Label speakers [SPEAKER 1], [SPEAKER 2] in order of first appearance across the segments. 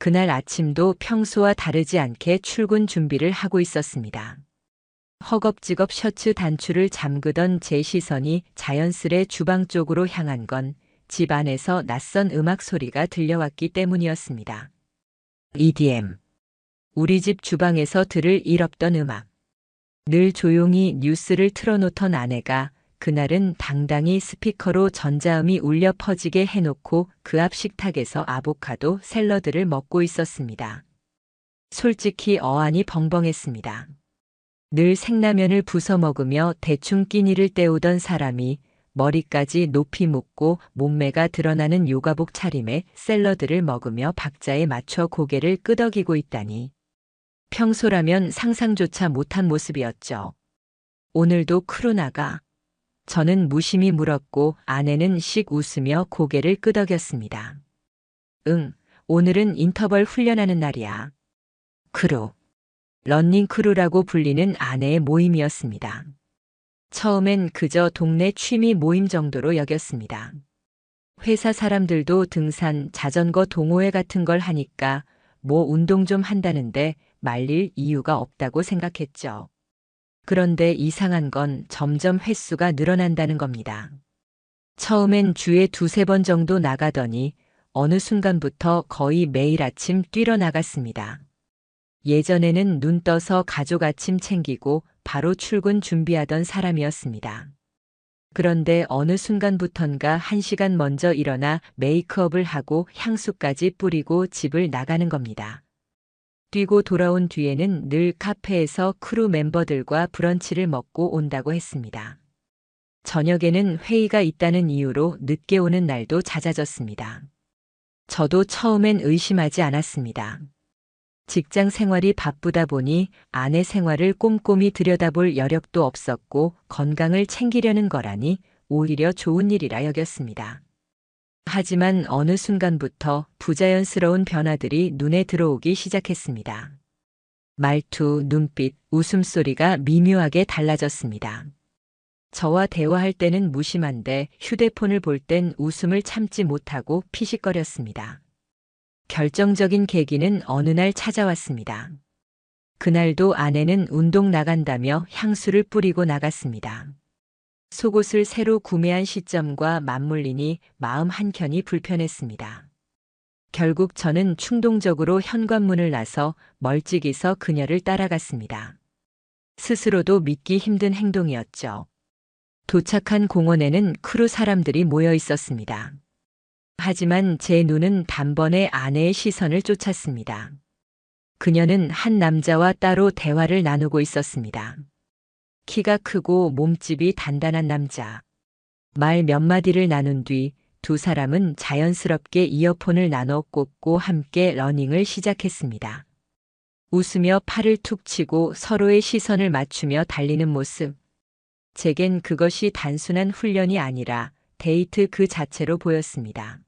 [SPEAKER 1] 그날 아침도 평소와 다르지 않게 출근 준비를 하고 있었습니다. 허겁지겁 셔츠 단추를 잠그던 제 시선이 자연스레 주방 쪽으로 향한 건 집 안에서 낯선 음악 소리가 들려왔기 때문이었습니다. EDM. 우리 집 주방에서 들을 일 없던 음악. 늘 조용히 뉴스를 틀어놓던 아내가 그날은 당당히 스피커로 전자음이 울려 퍼지게 해놓고 그 앞 식탁에서 아보카도 샐러드를 먹고 있었습니다. 솔직히 어안이 벙벙했습니다. 늘 생라면을 부숴 먹으며 대충 끼니를 때우던 사람이 머리까지 높이 묶고 몸매가 드러나는 요가복 차림에 샐러드를 먹으며 박자에 맞춰 고개를 끄덕이고 있다니. 평소라면 상상조차 못한 모습이었죠. 오늘도 크루나가? 저는 무심히 물었고 아내는 씩 웃으며 고개를 끄덕였습니다. 응, 오늘은 인터벌 훈련하는 날이야. 크루. 런닝 크루라고 불리는 아내의 모임이었습니다. 처음엔 그저 동네 취미 모임 정도로 여겼습니다. 회사 사람들도 등산, 자전거 동호회 같은 걸 하니까 뭐 운동 좀 한다는데 말릴 이유가 없다고 생각했죠. 그런데 이상한 건 점점 횟수가 늘어난다는 겁니다. 처음엔 주에 2~3번 정도 나가더니 어느 순간부터 거의 매일 아침 뛰러 나갔습니다. 예전에는 눈 떠서 가족 아침 챙기고 바로 출근 준비하던 사람이었습니다. 그런데 어느 순간부턴가 1시간 먼저 일어나 메이크업을 하고 향수까지 뿌리고 집을 나가는 겁니다. 뛰고 돌아온 뒤에는 늘 카페에서 크루 멤버들과 브런치를 먹고 온다고 했습니다. 저녁에는 회의가 있다는 이유로 늦게 오는 날도 잦아졌습니다. 저도 처음엔 의심하지 않았습니다. 직장 생활이 바쁘다 보니 아내 생활을 꼼꼼히 들여다볼 여력도 없었고 건강을 챙기려는 거라니 오히려 좋은 일이라 여겼습니다. 하지만 어느 순간부터 부자연스러운 변화들이 눈에 들어오기 시작했습니다. 말투, 눈빛, 웃음소리가 미묘하게 달라졌습니다. 저와 대화할 때는 무심한데 휴대폰을 볼 땐 웃음을 참지 못하고 피식거렸습니다. 결정적인 계기는 어느 날 찾아왔습니다. 그날도 아내는 운동 나간다며 향수를 뿌리고 나갔습니다. 속옷을 새로 구매한 시점과 맞물리니 마음 한켠이 불편했습니다. 결국 저는 충동적으로 현관문을 나서 멀찍이서 그녀를 따라갔습니다. 스스로도 믿기 힘든 행동이었죠. 도착한 공원에는 크루 사람들이 모여 있었습니다. 하지만 제 눈은 단번에 아내의 시선을 쫓았습니다. 그녀는 한 남자와 따로 대화를 나누고 있었습니다. 키가 크고 몸집이 단단한 남자. 말 몇 마디를 나눈 뒤 두 사람은 자연스럽게 이어폰을 나눠 꽂고 함께 러닝을 시작했습니다. 웃으며 팔을 툭 치고 서로의 시선을 맞추며 달리는 모습. 제겐 그것이 단순한 훈련이 아니라 데이트 그 자체로 보였습니다.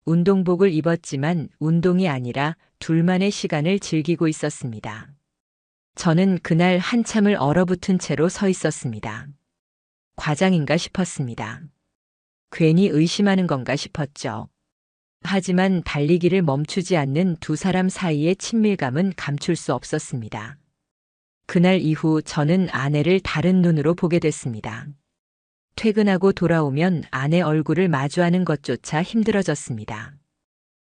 [SPEAKER 1] 운동복을 입었지만 운동이 아니라 둘만의 시간을 즐기고 있었습니다. 저는 그날 한참을 얼어붙은 채로 서 있었습니다. 과장인가 싶었습니다. 괜히 의심하는 건가 싶었죠. 하지만 달리기를 멈추지 않는 두 사람 사이의 친밀감은 감출 수 없었습니다. 그날 이후 저는 아내를 다른 눈으로 보게 됐습니다. 퇴근하고 돌아오면 아내 얼굴을 마주하는 것조차 힘들어졌습니다.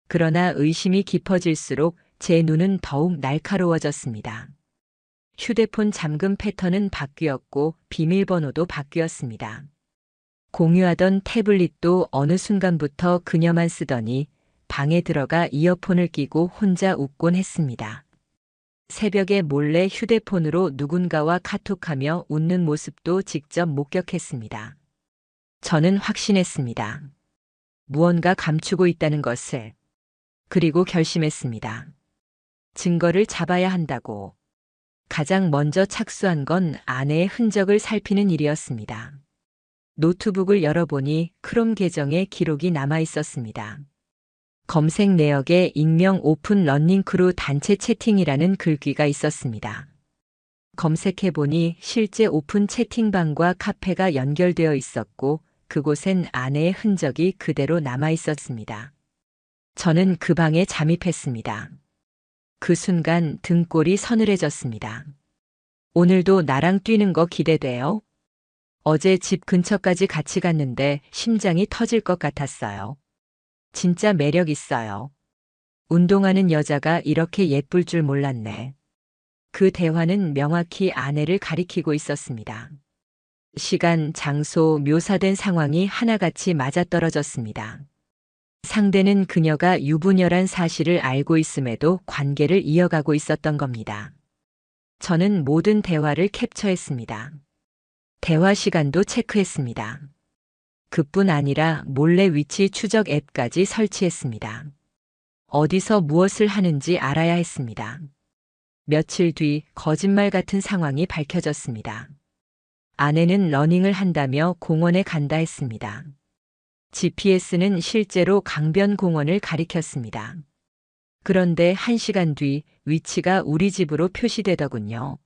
[SPEAKER 1] 그러나 의심이 깊어질수록 제 눈은 더욱 날카로워졌습니다. 휴대폰 잠금 패턴은 바뀌었고 비밀번호도 바뀌었습니다. 공유하던 태블릿도 어느 순간부터 그녀만 쓰더니 방에 들어가 이어폰을 끼고 혼자 웃곤 했습니다. 새벽에 몰래 휴대폰으로 누군가와 카톡하며 웃는 모습도 직접 목격했습니다. 저는 확신했습니다. 무언가 감추고 있다는 것을. 그리고 결심했습니다. 증거를 잡아야 한다고. 가장 먼저 착수한 건 아내의 흔적을 살피는 일이었습니다. 노트북을 열어보니 크롬 계정에 기록이 남아 있었습니다. 검색 내역에 익명 오픈 러닝크루 단체 채팅이라는 글귀가 있었습니다. 검색해보니 실제 오픈 채팅방과 카페가 연결되어 있었고 그곳엔 아내의 흔적이 그대로 남아 있었습니다. 저는 그 방에 잠입했습니다. 그 순간 등골이 서늘해졌습니다. 오늘도 나랑 뛰는 거 기대돼요? 어제 집 근처까지 같이 갔는데 심장이 터질 것 같았어요. 진짜 매력 있어요. 운동하는 여자가 이렇게 예쁠 줄 몰랐네. 그 대화는 명확히 아내를 가리키고 있었습니다. 시간, 장소, 묘사된 상황이 하나같이 맞아떨어졌습니다. 상대는 그녀가 유부녀란 사실을 알고 있음에도 관계를 이어가고 있었던 겁니다. 저는 모든 대화를 캡처했습니다. 대화 시간도 체크했습니다. 그뿐 아니라 몰래 위치 추적 앱까지 설치했습니다. 어디서 무엇을 하는지 알아야 했습니다. 며칠 뒤 거짓말 같은 상황이 밝혀졌습니다. 아내는 러닝을 한다며 공원에 간다 했습니다. GPS는 실제로 강변 공원을 가리켰습니다. 그런데 1시간 뒤 위치가 우리 집으로 표시되더군요.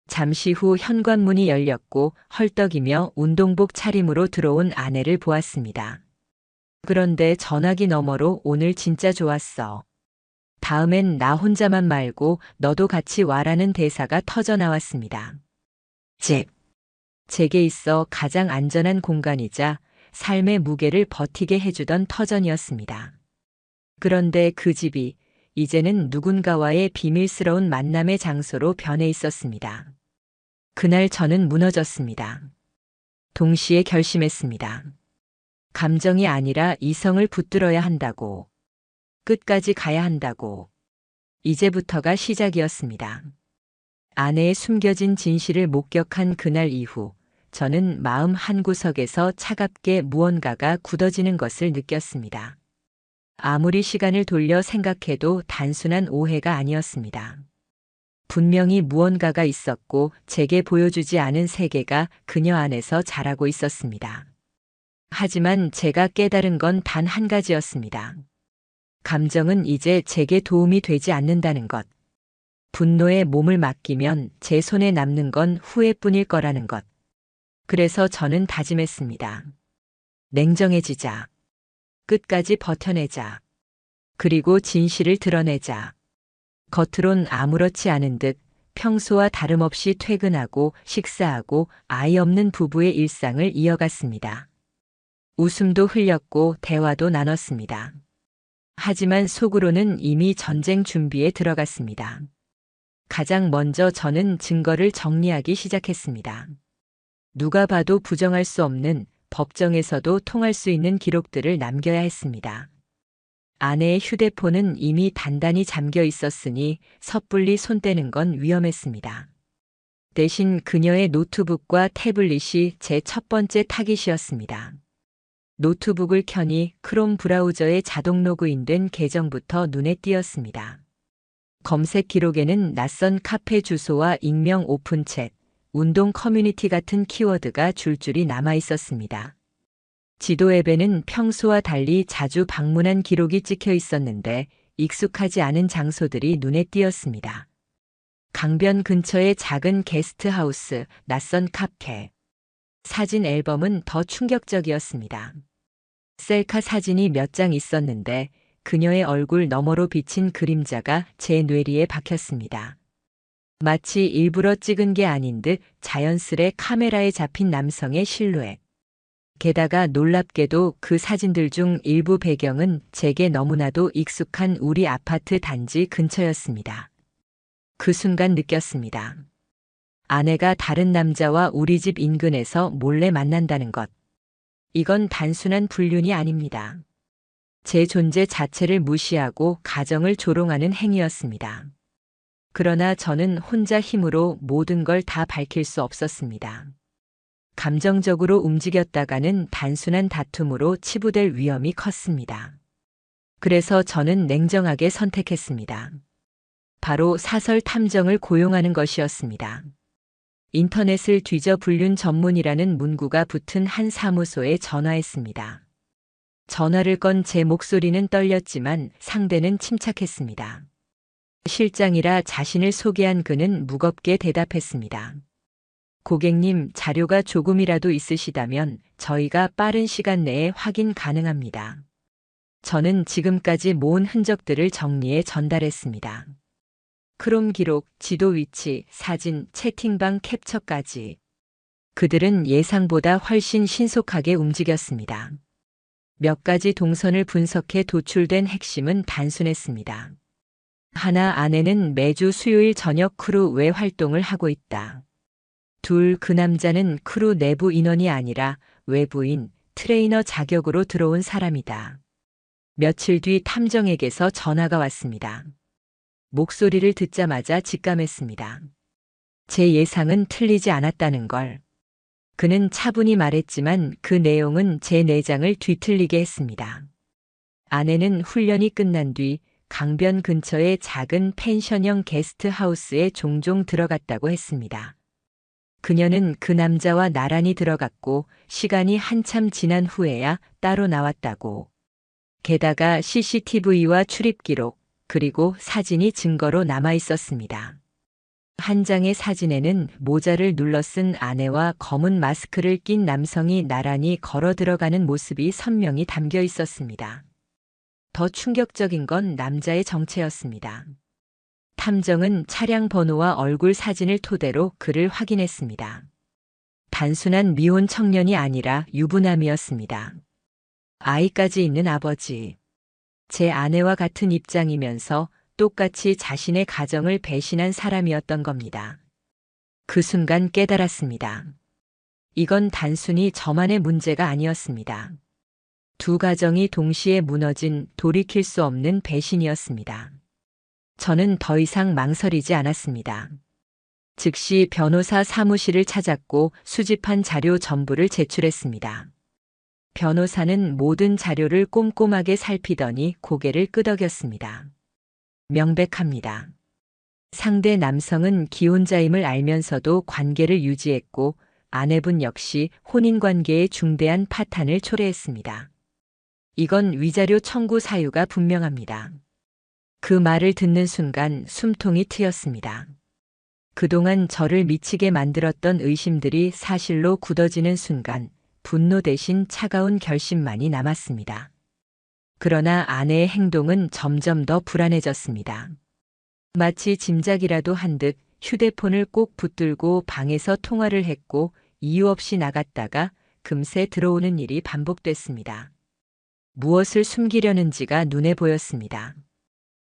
[SPEAKER 1] 잠시 후 현관문이 열렸고 헐떡이며 운동복 차림으로 들어온 아내를 보았습니다. 그런데 전화기 너머로 오늘 진짜 좋았어. 다음엔 나 혼자만 말고 너도 같이 와라는 대사가 터져 나왔습니다. 집. 제게 있어 가장 안전한 공간이자 삶의 무게를 버티게 해주던 터전이었습니다. 그런데 그 집이 이제는 누군가와의 비밀스러운 만남의 장소로 변해 있었습니다. 그날 저는 무너졌습니다. 동시에 결심했습니다. 감정이 아니라 이성을 붙들어야 한다고. 끝까지 가야 한다고. 이제부터가 시작이었습니다. 아내의 숨겨진 진실을 목격한 그날 이후 저는 마음 한구석에서 차갑게 무언가가 굳어지는 것을 느꼈습니다. 아무리 시간을 돌려 생각해도 단순한 오해가 아니었습니다. 분명히 무언가가 있었고 제게 보여주지 않은 세계가 그녀 안에서 자라고 있었습니다. 하지만 제가 깨달은 건 단 한 가지였습니다. 감정은 이제 제게 도움이 되지 않는다는 것. 분노에 몸을 맡기면 제 손에 남는 건 후회뿐일 거라는 것. 그래서 저는 다짐했습니다. 냉정해지자. 끝까지 버텨내자. 그리고 진실을 드러내자. 겉으론 아무렇지 않은 듯 평소와 다름없이 퇴근하고 식사하고 아이 없는 부부의 일상을 이어갔습니다. 웃음도 흘렸고 대화도 나눴습니다. 하지만 속으로는 이미 전쟁 준비에 들어갔습니다. 가장 먼저 저는 증거를 정리하기 시작했습니다. 누가 봐도 부정할 수 없는, 법정에서도 통할 수 있는 기록들을 남겨야 했습니다. 아내의 휴대폰은 이미 단단히 잠겨 있었으니 섣불리 손 떼는 건 위험했습니다. 대신 그녀의 노트북과 태블릿이 제 첫 번째 타깃이었습니다. 노트북을 켜니 크롬 브라우저에 자동 로그인된 계정부터 눈에 띄었습니다. 검색 기록에는 낯선 카페 주소와 익명 오픈챗, 운동 커뮤니티 같은 키워드가 줄줄이 남아 있었습니다. 지도 앱에는 평소와 달리 자주 방문한 기록이 찍혀 있었는데 익숙하지 않은 장소들이 눈에 띄었습니다. 강변 근처의 작은 게스트하우스, 낯선 카페. 사진 앨범은 더 충격적이었습니다. 셀카 사진이 몇 장 있었는데 그녀의 얼굴 너머로 비친 그림자가 제 뇌리에 박혔습니다. 마치 일부러 찍은 게 아닌 듯 자연스레 카메라에 잡힌 남성의 실루엣. 게다가 놀랍게도 그 사진들 중 일부 배경은 제게 너무나도 익숙한 우리 아파트 단지 근처였습니다. 그 순간 느꼈습니다. 아내가 다른 남자와 우리 집 인근에서 몰래 만난다는 것. 이건 단순한 불륜이 아닙니다. 제 존재 자체를 무시하고 가정을 조롱하는 행위였습니다. 그러나 저는 혼자 힘으로 모든 걸 다 밝힐 수 없었습니다. 감정적으로 움직였다가는 단순한 다툼으로 치부될 위험이 컸습니다. 그래서 저는 냉정하게 선택했습니다. 바로 사설 탐정을 고용하는 것이었습니다. 인터넷을 뒤져 불륜 전문이라는 문구가 붙은 한 사무소에 전화했습니다. 전화를 건 제 목소리는 떨렸지만 상대는 침착했습니다. 실장이라 자신을 소개한 그는 무겁게 대답했습니다. 고객님, 자료가 조금이라도 있으시다면 저희가 빠른 시간 내에 확인 가능합니다. 저는 지금까지 모은 흔적들을 정리해 전달했습니다. 크롬 기록, 지도 위치, 사진, 채팅방 캡처까지. 그들은 예상보다 훨씬 신속하게 움직였습니다. 몇 가지 동선을 분석해 도출된 핵심은 단순했습니다. 하나, 아내는 매주 수요일 저녁 크루 외 활동을 하고 있다. 둘, 그 남자는 크루 내부 인원이 아니라 외부인, 트레이너 자격으로 들어온 사람이다. 며칠 뒤 탐정에게서 전화가 왔습니다. 목소리를 듣자마자 직감했습니다. 제 예상은 틀리지 않았다는 걸. 그는 차분히 말했지만 그 내용은 제 내장을 뒤틀리게 했습니다. 아내는 훈련이 끝난 뒤 강변 근처의 작은 펜션형 게스트하우스에 종종 들어갔다고 했습니다. 그녀는 그 남자와 나란히 들어갔고 시간이 한참 지난 후에야 따로 나왔다고. 게다가 CCTV와 출입 기록, 그리고 사진이 증거로 남아 있었습니다. 한 장의 사진에는 모자를 눌러 쓴 아내와 검은 마스크를 낀 남성이 나란히 걸어 들어가는 모습이 선명히 담겨 있었습니다. 더 충격적인 건 남자의 정체였습니다. 탐정은 차량 번호와 얼굴 사진을 토대로 그를 확인했습니다. 단순한 미혼 청년이 아니라 유부남이었습니다. 아이까지 있는 아버지. 제 아내와 같은 입장이면서 똑같이 자신의 가정을 배신한 사람이었던 겁니다. 그 순간 깨달았습니다. 이건 단순히 저만의 문제가 아니었습니다. 두 가정이 동시에 무너진 돌이킬 수 없는 배신이었습니다. 저는 더 이상 망설이지 않았습니다. 즉시 변호사 사무실을 찾았고 수집한 자료 전부를 제출했습니다. 변호사는 모든 자료를 꼼꼼하게 살피더니 고개를 끄덕였습니다. 명백합니다. 상대 남성은 기혼자임을 알면서도 관계를 유지했고 아내분 역시 혼인관계에 중대한 파탄을 초래했습니다. 이건 위자료 청구 사유가 분명합니다. 그 말을 듣는 순간 숨통이 트였습니다. 그동안 저를 미치게 만들었던 의심들이 사실로 굳어지는 순간 분노 대신 차가운 결심만이 남았습니다. 그러나 아내의 행동은 점점 더 불안해졌습니다. 마치 짐작이라도 한 듯 휴대폰을 꼭 붙들고 방에서 통화를 했고 이유 없이 나갔다가 금세 들어오는 일이 반복됐습니다. 무엇을 숨기려는지가 눈에 보였습니다.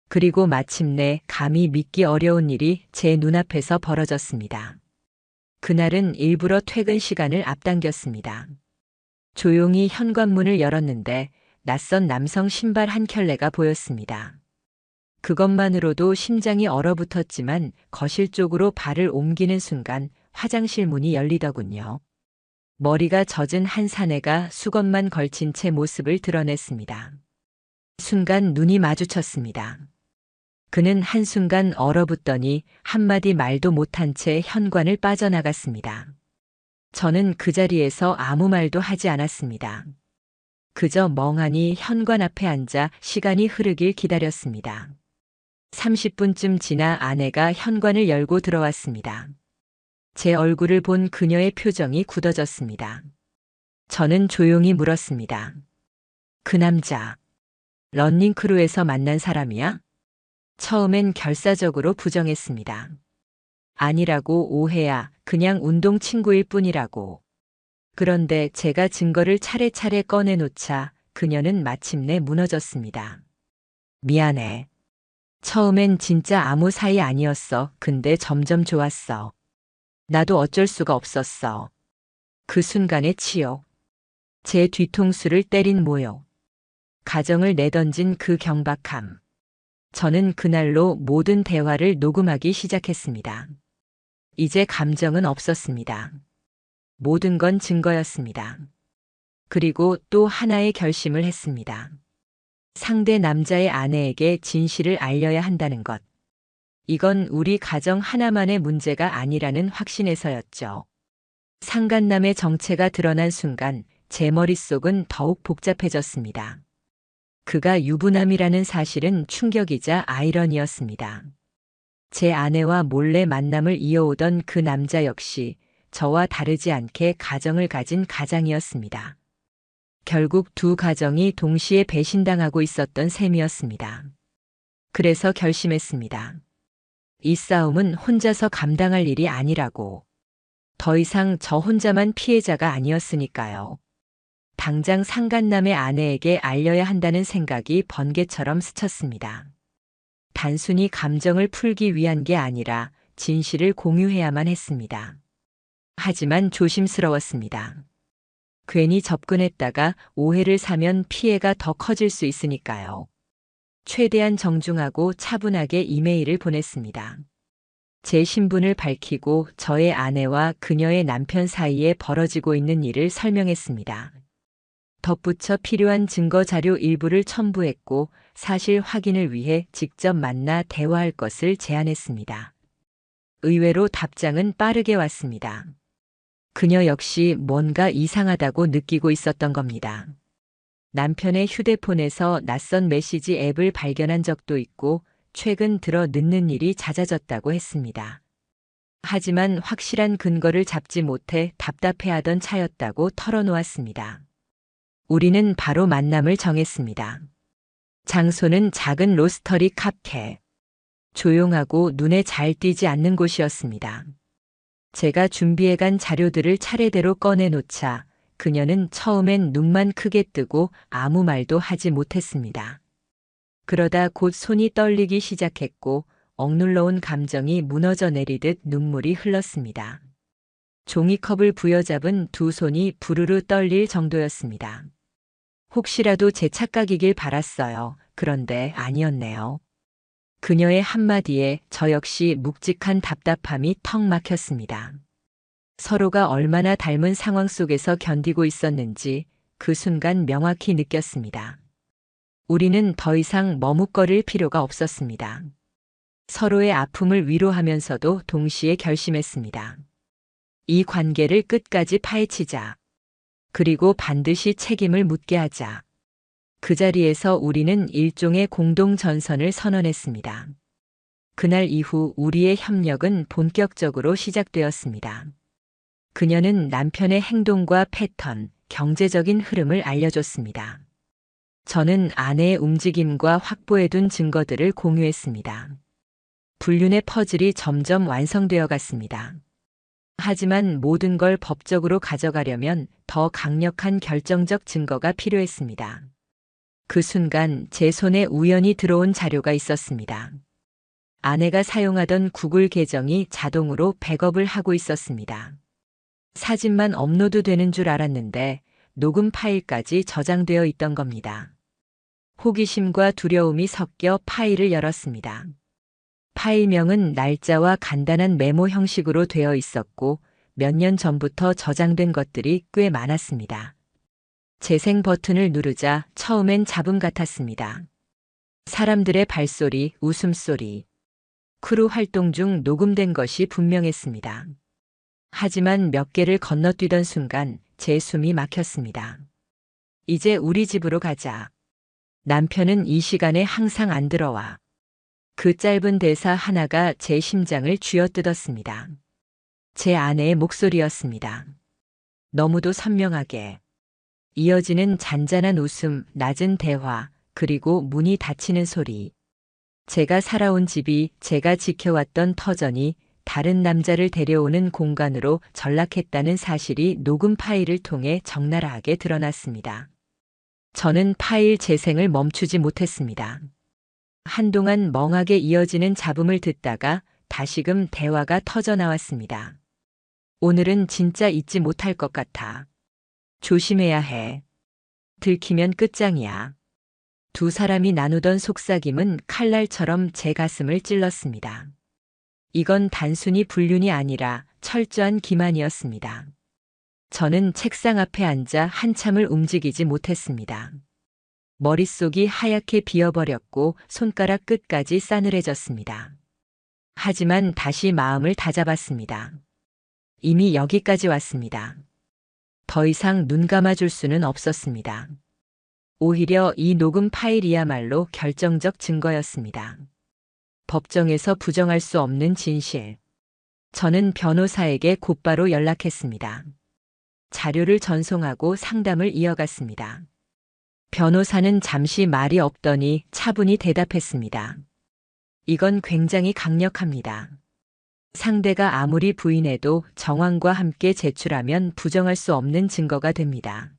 [SPEAKER 1] 그리고 마침내 감히 믿기 어려운 일이 제 눈앞에서 벌어졌습니다. 그날은 일부러 퇴근 시간을 앞당겼습니다. 조용히 현관문을 열었는데 낯선 남성 신발 한 켤레가 보였습니다. 그것만으로도 심장이 얼어붙었지만 거실 쪽으로 발을 옮기는 순간 화장실 문이 열리더군요. 머리가 젖은 한 사내가 수건만 걸친 채 모습을 드러냈습니다. 순간 눈이 마주쳤습니다. 그는 한순간 얼어붙더니 한마디 말도 못한 채 현관을 빠져나갔습니다. 저는 그 자리에서 아무 말도 하지 않았습니다. 그저 멍하니 현관 앞에 앉아 시간이 흐르길 기다렸습니다. 30분쯤 지나 아내가 현관을 열고 들어왔습니다. 제 얼굴을 본 그녀의 표정이 굳어졌습니다. 저는 조용히 물었습니다. 그 남자, 런닝크루에서 만난 사람이야? 처음엔 결사적으로 부정했습니다. 아니라고, 오해야. 그냥 운동 친구일 뿐이라고. 그런데 제가 증거를 차례차례 꺼내놓자 그녀는 마침내 무너졌습니다. 미안해. 처음엔 진짜 아무 사이 아니었어. 근데 점점 좋았어. 나도 어쩔 수가 없었어. 그 순간의 치욕. 제 뒤통수를 때린 모욕. 가정을 내던진 그 경박함. 저는 그날로 모든 대화를 녹음하기 시작했습니다. 이제 감정은 없었습니다. 모든 건 증거였습니다. 그리고 또 하나의 결심을 했습니다. 상대 남자의 아내에게 진실을 알려야 한다는 것. 이건 우리 가정 하나만의 문제가 아니라는 확신에서였죠. 상간남의 정체가 드러난 순간 제 머릿속은 더욱 복잡해졌습니다. 그가 유부남이라는 사실은 충격이자 아이러니였습니다. 제 아내와 몰래 만남을 이어오던 그 남자 역시 저와 다르지 않게 가정을 가진 가장이었습니다. 결국 두 가정이 동시에 배신당하고 있었던 셈이었습니다. 그래서 결심했습니다. 이 싸움은 혼자서 감당할 일이 아니라고. 더 이상 저 혼자만 피해자가 아니었으니까요. 당장 상간남의 아내에게 알려야 한다는 생각이 번개처럼 스쳤습니다. 단순히 감정을 풀기 위한 게 아니라 진실을 공유해야만 했습니다. 하지만 조심스러웠습니다. 괜히 접근했다가 오해를 사면 피해가 더 커질 수 있으니까요. 최대한 정중하고 차분하게 이메일을 보냈습니다. 제 신분을 밝히고 저의 아내와 그녀의 남편 사이에 벌어지고 있는 일을 설명했습니다. 덧붙여 필요한 증거 자료 일부를 첨부했고 사실 확인을 위해 직접 만나 대화할 것을 제안했습니다. 의외로 답장은 빠르게 왔습니다. 그녀 역시 뭔가 이상하다고 느끼고 있었던 겁니다. 남편의 휴대폰에서 낯선 메시지 앱을 발견한 적도 있고 최근 들어 늦는 일이 잦아졌다고 했습니다. 하지만 확실한 근거를 잡지 못해 답답해하던 차였다고 털어놓았습니다. 우리는 바로 만남을 정했습니다. 장소는 작은 로스터리 카페. 조용하고 눈에 잘 띄지 않는 곳이었습니다. 제가 준비해간 자료들을 차례대로 꺼내놓자 그녀는 처음엔 눈만 크게 뜨고 아무 말도 하지 못했습니다. 그러다 곧 손이 떨리기 시작했고 억눌러온 감정이 무너져 내리듯 눈물이 흘렀습니다. 종이컵을 부여잡은 두 손이 부르르 떨릴 정도였습니다. 혹시라도 제 착각이길 바랐어요. 그런데 아니었네요. 그녀의 한마디에 저 역시 묵직한 답답함이 턱 막혔습니다. 서로가 얼마나 닮은 상황 속에서 견디고 있었는지 그 순간 명확히 느꼈습니다. 우리는 더 이상 머뭇거릴 필요가 없었습니다. 서로의 아픔을 위로하면서도 동시에 결심했습니다. 이 관계를 끝까지 파헤치자. 그리고 반드시 책임을 묻게 하자. 그 자리에서 우리는 일종의 공동 전선을 선언했습니다. 그날 이후 우리의 협력은 본격적으로 시작되었습니다. 그녀는 남편의 행동과 패턴, 경제적인 흐름을 알려줬습니다. 저는 아내의 움직임과 확보해둔 증거들을 공유했습니다. 불륜의 퍼즐이 점점 완성되어 갔습니다. 하지만 모든 걸 법적으로 가져가려면 더 강력한 결정적 증거가 필요했습니다. 그 순간 제 손에 우연히 들어온 자료가 있었습니다. 아내가 사용하던 구글 계정이 자동으로 백업을 하고 있었습니다. 사진만 업로드되는 줄 알았는데 녹음 파일까지 저장되어 있던 겁니다. 호기심과 두려움이 섞여 파일을 열었습니다. 파일명은 날짜와 간단한 메모 형식으로 되어 있었고 몇 년 전부터 저장된 것들이 꽤 많았습니다. 재생 버튼을 누르자 처음엔 잡음 같았습니다. 사람들의 발소리, 웃음소리. 크루 활동 중 녹음된 것이 분명했습니다. 하지만 몇 개를 건너뛰던 순간 제 숨이 막혔습니다. 이제 우리 집으로 가자. 남편은 이 시간에 항상 안 들어와. 그 짧은 대사 하나가 제 심장을 쥐어뜯었습니다. 제 아내의 목소리였습니다. 너무도 선명하게. 이어지는 잔잔한 웃음, 낮은 대화, 그리고 문이 닫히는 소리. 제가 살아온 집이, 제가 지켜왔던 터전이 다른 남자를 데려오는 공간으로 전락했다는 사실이 녹음 파일을 통해 적나라하게 드러났습니다. 저는 파일 재생을 멈추지 못했습니다. 한동안 멍하게 이어지는 잡음을 듣다가 다시금 대화가 터져나왔습니다. 오늘은 진짜 잊지 못할 것 같아. 조심해야 해. 들키면 끝장이야. 두 사람이 나누던 속삭임은 칼날처럼 제 가슴을 찔렀습니다. 이건 단순히 불륜이 아니라 철저한 기만이었습니다. 저는 책상 앞에 앉아 한참을 움직이지 못했습니다. 머릿속이 하얗게 비어버렸고 손가락 끝까지 싸늘해졌습니다. 하지만 다시 마음을 다잡았습니다. 이미 여기까지 왔습니다. 더 이상 눈 감아줄 수는 없었습니다. 오히려 이 녹음 파일이야말로 결정적 증거였습니다. 법정에서 부정할 수 없는 진실. 저는 변호사에게 곧바로 연락했습니다. 자료를 전송하고 상담을 이어갔습니다. 변호사는 잠시 말이 없더니 차분히 대답했습니다. 이건 굉장히 강력합니다. 상대가 아무리 부인해도 정황과 함께 제출하면 부정할 수 없는 증거가 됩니다.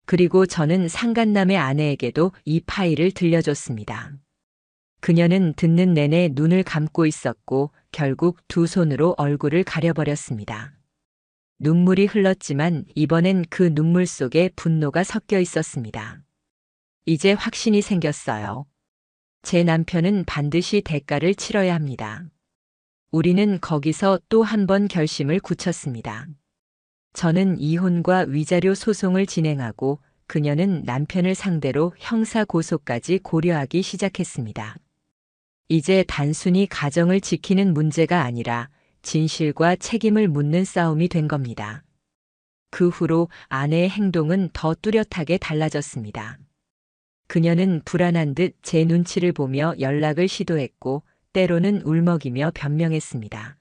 [SPEAKER 1] 그리고 저는 상간남의 아내에게도 이 파일을 들려줬습니다. 그녀는 듣는 내내 눈을 감고 있었고 결국 두 손으로 얼굴을 가려버렸습니다. 눈물이 흘렀지만 이번엔 그 눈물 속에 분노가 섞여 있었습니다. 이제 확신이 생겼어요. 제 남편은 반드시 대가를 치러야 합니다. 우리는 거기서 또 한 번 결심을 굳혔습니다. 저는 이혼과 위자료 소송을 진행하고 그녀는 남편을 상대로 형사 고소까지 고려하기 시작했습니다. 이제 단순히 가정을 지키는 문제가 아니라 진실과 책임을 묻는 싸움이 된 겁니다. 그 후로 아내의 행동은 더 뚜렷하게 달라졌습니다. 그녀는 불안한 듯 제 눈치를 보며 연락을 시도했고 때로는 울먹이며 변명했습니다.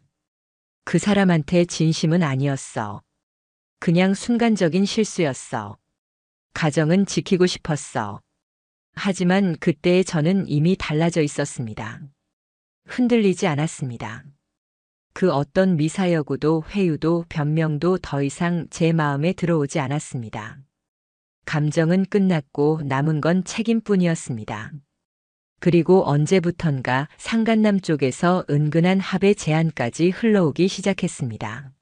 [SPEAKER 1] 그 사람한테 진심은 아니었어. 그냥 순간적인 실수였어. 가정은 지키고 싶었어. 하지만 그때의 저는 이미 달라져 있었습니다. 흔들리지 않았습니다. 그 어떤 미사여구도 회유도 변명도 더 이상 제 마음에 들어오지 않았습니다. 감정은 끝났고 남은 건 책임뿐이었습니다. 그리고 언제부턴가 상간남 쪽에서 은근한 합의 제안까지 흘러오기 시작했습니다.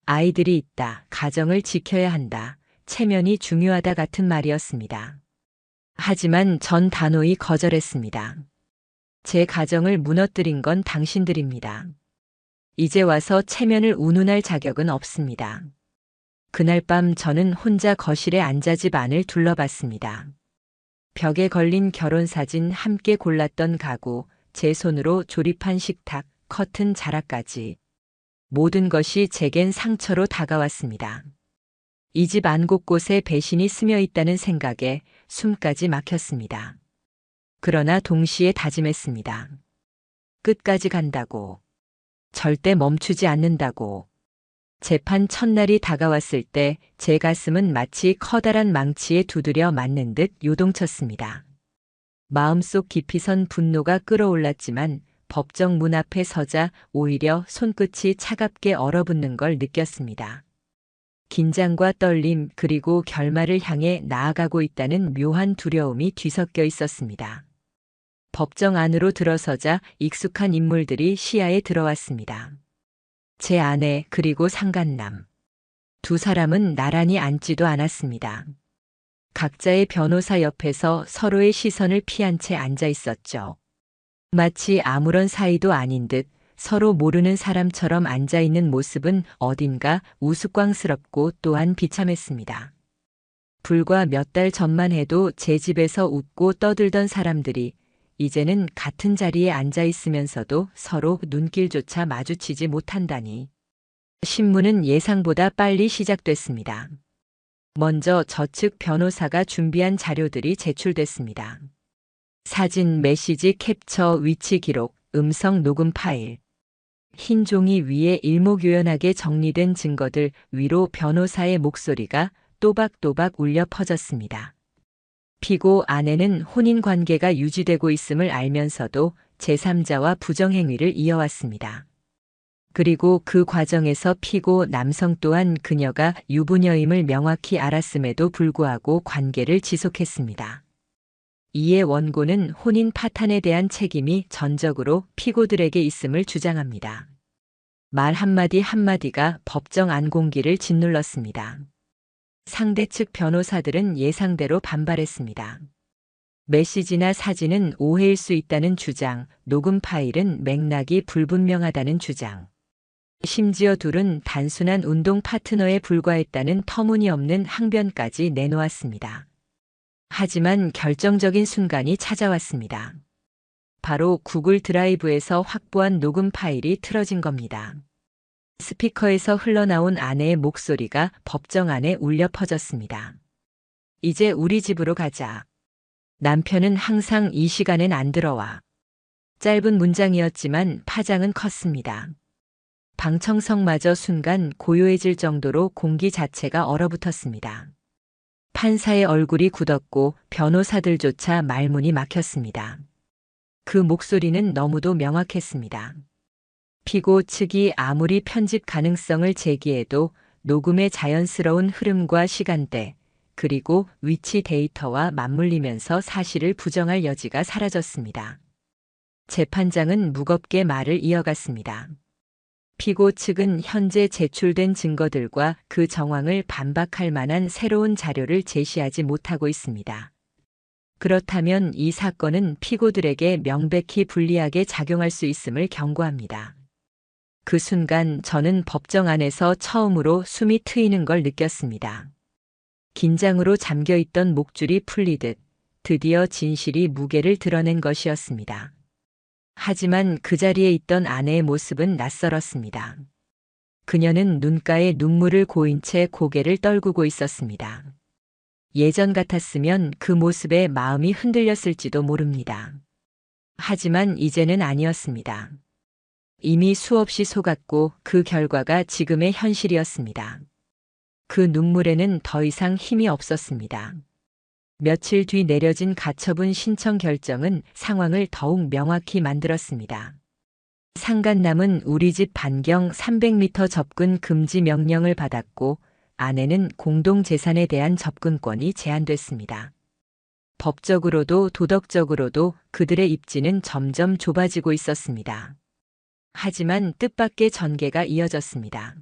[SPEAKER 1] 아이들이 있다, 가정을 지켜야 한다, 체면이 중요하다 같은 말이었습니다. 하지만 전 단호히 거절했습니다. 제 가정을 무너뜨린 건 당신들입니다. 이제 와서 체면을 운운할 자격은 없습니다. 그날 밤 저는 혼자 거실에 앉아 집 안을 둘러봤습니다. 벽에 걸린 결혼사진, 함께 골랐던 가구, 제 손으로 조립한 식탁, 커튼 자락까지. 모든 것이 제겐 상처로 다가왔습니다. 이 집 안 곳곳에 배신이 스며 있다는 생각에 숨까지 막혔습니다. 그러나 동시에 다짐했습니다. 끝까지 간다고. 절대 멈추지 않는다고. 재판 첫날이 다가왔을 때 제 가슴은 마치 커다란 망치에 두드려 맞는 듯 요동쳤습니다. 마음속 깊이선 분노가 끓어올랐지만 법정 문 앞에 서자 오히려 손끝이 차갑게 얼어붙는 걸 느꼈습니다. 긴장과 떨림 그리고 결말을 향해 나아가고 있다는 묘한 두려움이 뒤섞여 있었습니다. 법정 안으로 들어서자 익숙한 인물들이 시야에 들어왔습니다. 제 아내 그리고 상간남. 두 사람은 나란히 앉지도 않았습니다. 각자의 변호사 옆에서 서로의 시선을 피한 채 앉아 있었죠. 마치 아무런 사이도 아닌 듯 서로 모르는 사람처럼 앉아 있는 모습은 어딘가 우스꽝스럽고 또한 비참했습니다. 불과 몇 달 전만 해도 제 집에서 웃고 떠들던 사람들이 이제는 같은 자리에 앉아 있으면서도 서로 눈길조차 마주치지 못한다니. 신문은 예상보다 빨리 시작됐습니다. 먼저 저측 변호사가 준비한 자료들이 제출됐습니다. 사진, 메시지 캡처, 위치 기록, 음성 녹음 파일. 흰 종이 위에 일목요연하게 정리된 증거들 위로 변호사의 목소리가 또박또박 울려 퍼졌습니다. 피고 아내는 혼인 관계가 유지되고 있음을 알면서도 제3자와 부정행위를 이어왔습니다. 그리고 그 과정에서 피고 남성 또한 그녀가 유부녀임을 명확히 알았음에도 불구하고 관계를 지속했습니다. 이에 원고는 혼인 파탄에 대한 책임이 전적으로 피고들에게 있음을 주장합니다. 말 한마디 한마디가 법정 안공기를 짓눌렀습니다. 상대 측 변호사들은 예상대로 반발했습니다. 메시지나 사진은 오해일 수 있다는 주장, 녹음 파일은 맥락이 불분명하다는 주장. 심지어 둘은 단순한 운동 파트너에 불과했다는 터무니없는 항변까지 내놓았습니다. 하지만 결정적인 순간이 찾아왔습니다. 바로 구글 드라이브에서 확보한 녹음 파일이 틀어진 겁니다. 스피커에서 흘러나온 아내의 목소리가 법정 안에 울려 퍼졌습니다. 이제 우리 집으로 가자. 남편은 항상 이 시간엔 안 들어와. 짧은 문장이었지만 파장은 컸습니다. 방청석마저 순간 고요해질 정도로 공기 자체가 얼어붙었습니다. 판사의 얼굴이 굳었고 변호사들조차 말문이 막혔습니다. 그 목소리는 너무도 명확했습니다. 피고 측이 아무리 편집 가능성을 제기해도 녹음의 자연스러운 흐름과 시간대, 그리고 위치 데이터와 맞물리면서 사실을 부정할 여지가 사라졌습니다. 재판장은 무겁게 말을 이어갔습니다. 피고 측은 현재 제출된 증거들과 그 정황을 반박할 만한 새로운 자료를 제시하지 못하고 있습니다. 그렇다면 이 사건은 피고들에게 명백히 불리하게 작용할 수 있음을 경고합니다. 그 순간 저는 법정 안에서 처음으로 숨이 트이는 걸 느꼈습니다. 긴장으로 잠겨있던 목줄이 풀리듯 드디어 진실이 무게를 드러낸 것이었습니다. 하지만 그 자리에 있던 아내의 모습은 낯설었습니다. 그녀는 눈가에 눈물을 고인 채 고개를 떨구고 있었습니다. 예전 같았으면 그 모습에 마음이 흔들렸을지도 모릅니다. 하지만 이제는 아니었습니다. 이미 수없이 속았고 그 결과가 지금의 현실이었습니다. 그 눈물에는 더 이상 힘이 없었습니다. 며칠 뒤 내려진 가처분 신청 결정은 상황을 더욱 명확히 만들었습니다. 상간남은 우리 집 반경 300m 접근 금지 명령을 받았고 아내는 공동재산에 대한 접근권이 제한됐습니다. 법적으로도 도덕적으로도 그들의 입지는 점점 좁아지고 있었습니다. 하지만 뜻밖의 전개가 이어졌습니다.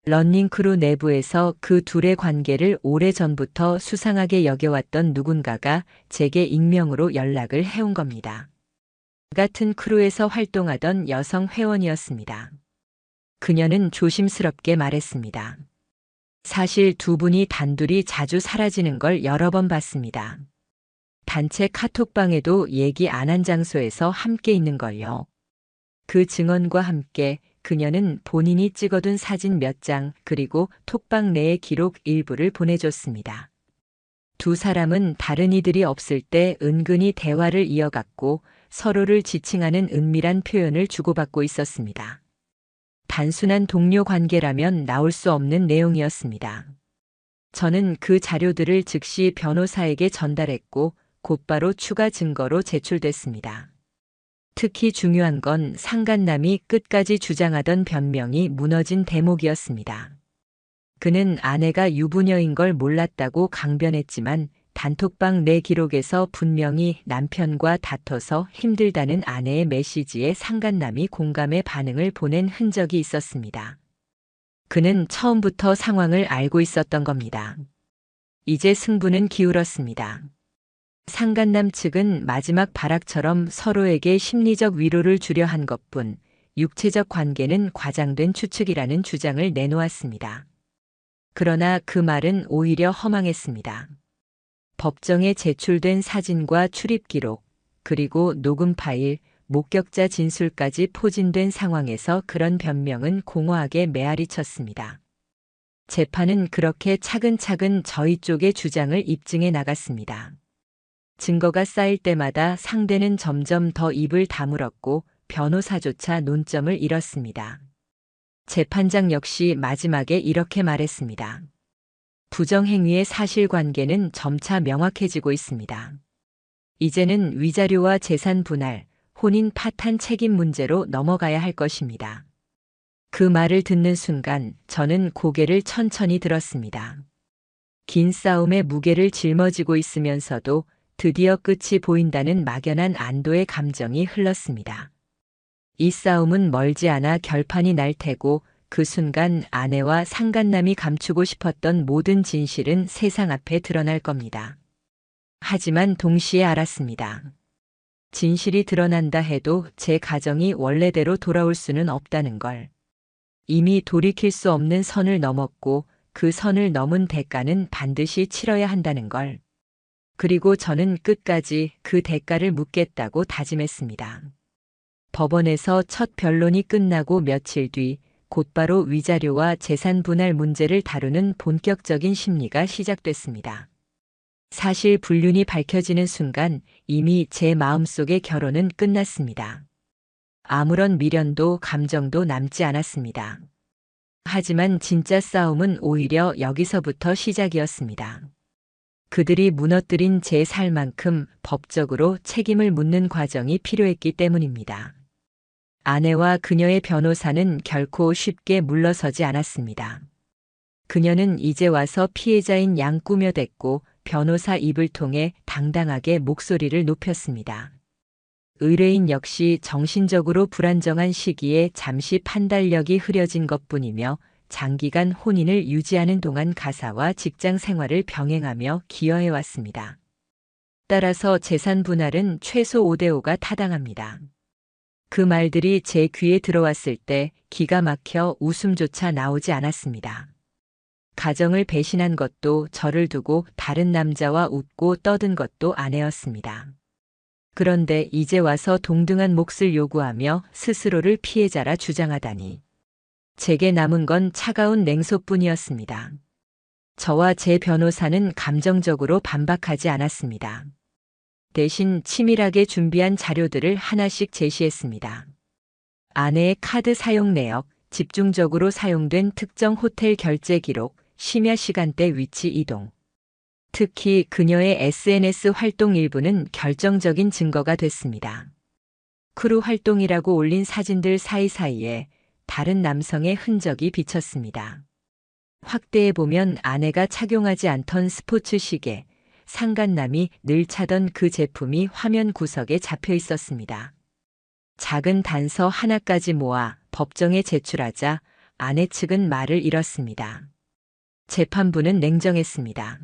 [SPEAKER 1] 러닝크루 내부에서 그 둘의 관계를 오래전부터 수상하게 여겨왔던 누군가가 제게 익명으로 연락을 해온 겁니다. 같은 크루에서 활동하던 여성 회원이었습니다. 그녀는 조심스럽게 말했습니다. 사실 두 분이 단둘이 자주 사라지는 걸 여러 번 봤습니다. 단체 카톡방에도 얘기 안 한 장소에서 함께 있는 걸요. 그 증언과 함께 그녀는 본인이 찍어둔 사진 몇 장 그리고 톡방 내의 기록 일부를 보내줬습니다. 두 사람은 다른 이들이 없을 때 은근히 대화를 이어갔고 서로를 지칭하는 은밀한 표현을 주고받고 있었습니다. 단순한 동료 관계라면 나올 수 없는 내용이었습니다. 저는 그 자료들을 즉시 변호사에게 전달했고 곧바로 추가 증거로 제출됐습니다. 특히 중요한 건 상간남이 끝까지 주장하던 변명이 무너진 대목이었습니다. 그는 아내가 유부녀인 걸 몰랐다고 강변했지만 단톡방 내 기록에서 분명히 남편과 다퉈서 힘들다는 아내의 메시지에 상간남이 공감의 반응을 보낸 흔적이 있었습니다. 그는 처음부터 상황을 알고 있었던 겁니다. 이제 승부는 기울었습니다. 상간남 측은 마지막 발악처럼 서로에게 심리적 위로를 주려 한 것뿐 육체적 관계는 과장된 추측이라는 주장을 내놓았습니다. 그러나 그 말은 오히려 허망했습니다. 법정에 제출된 사진과 출입 기록, 그리고 녹음 파일, 목격자 진술까지 포진된 상황에서 그런 변명은 공허하게 메아리 쳤습니다. 재판은 그렇게 차근차근 저희 쪽의 주장을 입증해 나갔습니다. 증거가 쌓일 때마다 상대는 점점 더 입을 다물었고 변호사조차 논점을 잃었습니다. 재판장 역시 마지막에 이렇게 말했습니다. 부정행위의 사실관계는 점차 명확해지고 있습니다. 이제는 위자료와 재산 분할, 혼인 파탄 책임 문제로 넘어가야 할 것입니다. 그 말을 듣는 순간 저는 고개를 천천히 들었습니다. 긴 싸움의 무게를 짊어지고 있으면서도 드디어 끝이 보인다는 막연한 안도의 감정이 흘렀습니다. 이 싸움은 멀지 않아 결판이 날 테고 그 순간 아내와 상간남이 감추고 싶었던 모든 진실은 세상 앞에 드러날 겁니다. 하지만 동시에 알았습니다. 진실이 드러난다 해도 제 가정이 원래대로 돌아올 수는 없다는 걸. 이미 돌이킬 수 없는 선을 넘었고 그 선을 넘은 대가는 반드시 치러야 한다는 걸. 그리고 저는 끝까지 그 대가를 묻겠다고 다짐했습니다. 법원에서 첫 변론이 끝나고 며칠 뒤 곧바로 위자료와 재산 분할 문제를 다루는 본격적인 심리가 시작됐습니다. 사실 불륜이 밝혀지는 순간 이미 제 마음속의 결혼은 끝났습니다. 아무런 미련도 감정도 남지 않았습니다. 하지만 진짜 싸움은 오히려 여기서부터 시작이었습니다. 그들이 무너뜨린 제 살만큼 법적으로 책임을 묻는 과정이 필요했기 때문입니다. 아내와 그녀의 변호사는 결코 쉽게 물러서지 않았습니다. 그녀는 이제 와서 피해자인 양 꾸며댔고 변호사 입을 통해 당당하게 목소리를 높였습니다. 의뢰인 역시 정신적으로 불안정한 시기에 잠시 판단력이 흐려진 것뿐이며 장기간 혼인을 유지하는 동안 가사와 직장 생활을 병행하며 기여해왔습니다. 따라서 재산 분할은 최소 5대5가 타당합니다. 그 말들이 제 귀에 들어왔을 때 기가 막혀 웃음조차 나오지 않았습니다. 가정을 배신한 것도 저를 두고 다른 남자와 웃고 떠든 것도 아내였습니다. 그런데 이제 와서 동등한 몫을 요구하며 스스로를 피해자라 주장하다니. 제게 남은 건 차가운 냉소뿐이었습니다. 저와 제 변호사는 감정적으로 반박하지 않았습니다. 대신 치밀하게 준비한 자료들을 하나씩 제시했습니다. 아내의 카드 사용 내역, 집중적으로 사용된 특정 호텔 결제 기록, 심야 시간대 위치 이동. 특히 그녀의 SNS 활동 일부는 결정적인 증거가 됐습니다. 크루 활동이라고 올린 사진들 사이사이에 다른 남성의 흔적이 비쳤습니다. 확대해보면 아내가 착용하지 않던 스포츠 시계, 상간남이 늘 차던 그 제품이 화면 구석에 잡혀 있었습니다. 작은 단서 하나까지 모아 법정에 제출하자 아내 측은 말을 잃었습니다. 재판부는 냉정했습니다.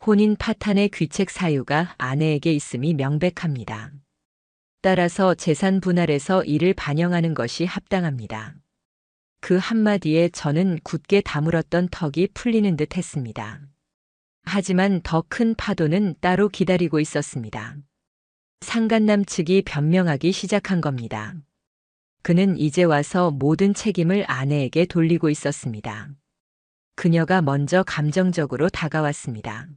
[SPEAKER 1] 혼인 파탄의 귀책 사유가 아내에게 있음이 명백합니다. 따라서 재산 분할에서 이를 반영하는 것이 합당합니다. 그 한마디에 저는 굳게 다물었던 턱이 풀리는 듯 했습니다. 하지만 더 큰 파도는 따로 기다리고 있었습니다. 상간남 측이 변명하기 시작한 겁니다. 그는 이제 와서 모든 책임을 아내에게 돌리고 있었습니다. 그녀가 먼저 감정적으로 다가왔습니다.